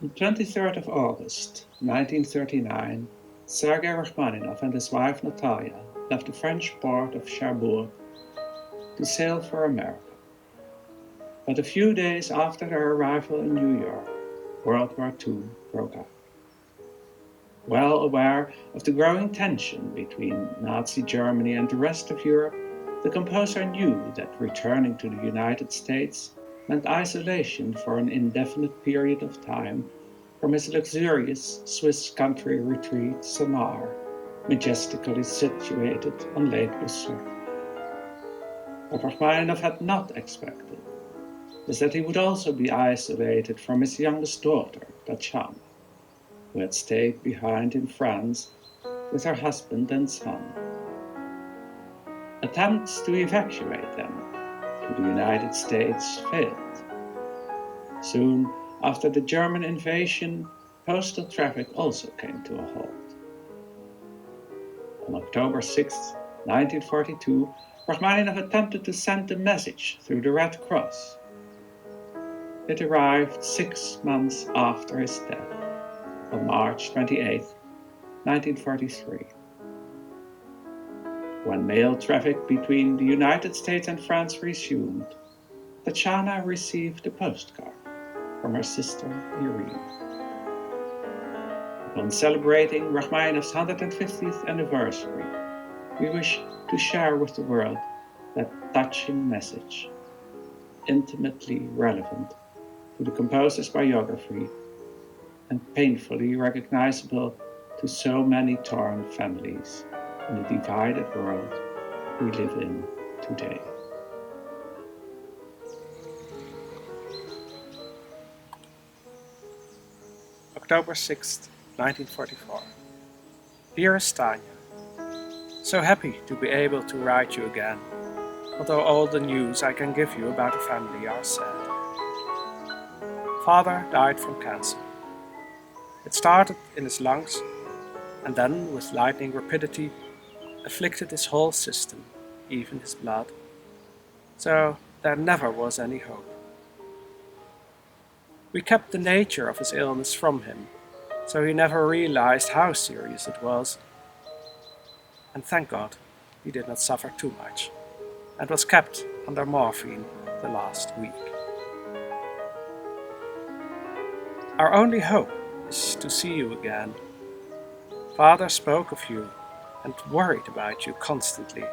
On 23rd of August 1939, Sergei Rachmaninoff and his wife Natalia left the French port of Cherbourg to sail for America. But a few days after their arrival in New York, World War II broke out. Well aware of the growing tension between Nazi Germany and the rest of Europe, the composer knew that returning to the United States meant isolation for an indefinite period of time from his luxurious Swiss country retreat Samar, majestically situated on Lake Lucerne. What Rachmaninoff had not expected is that he would also be isolated from his youngest daughter, Tatjana, who had stayed behind in France with her husband and son. Attempts to evacuate them to the United States failed. Soon after the German invasion, postal traffic also came to a halt. On October 6, 1942, Rachmaninoff attempted to send a message through the Red Cross. It arrived 6 months after his death, on March 28, 1943. When mail traffic between the United States and France resumed, Tatjana received a postcard from her sister Irene. Upon celebrating Rachmaninoff's 150th anniversary, we wish to share with the world that touching message, intimately relevant to the composer's biography and painfully recognizable to so many torn families in the divided world we live in today. October 6th, 1944. Dearest Tanya, so happy to be able to write you again, although all the news I can give you about the family are sad. Father died from cancer. It started in his lungs and then, with lightning rapidity, afflicted his whole system, even his blood. So there never was any hope. We kept the nature of his illness from him, so he never realized how serious it was. And thank God, he did not suffer too much, and was kept under morphine the last week. Our only hope is to see you again. Father spoke of you and worried about you constantly,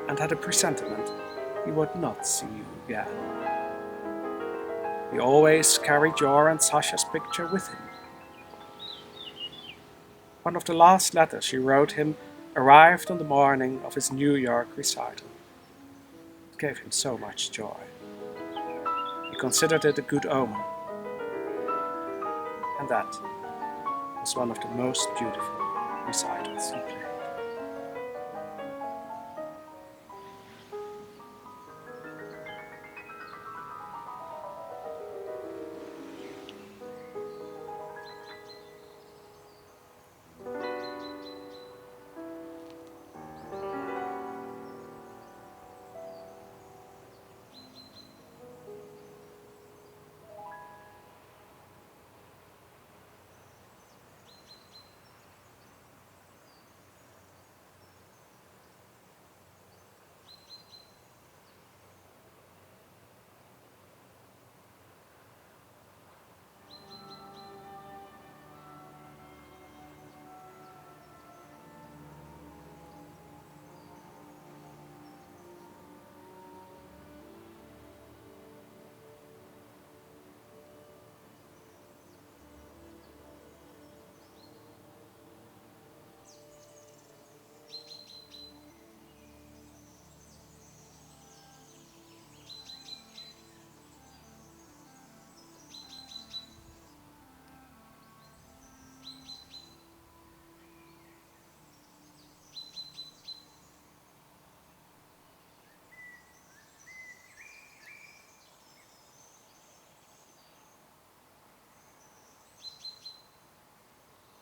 and had a presentiment he would not see you again. He always carried your and Sasha's picture with him. One of the last letters she wrote him arrived on the morning of his New York recital. It gave him so much joy. He considered it a good omen. And that was one of the most beautiful recitals he played.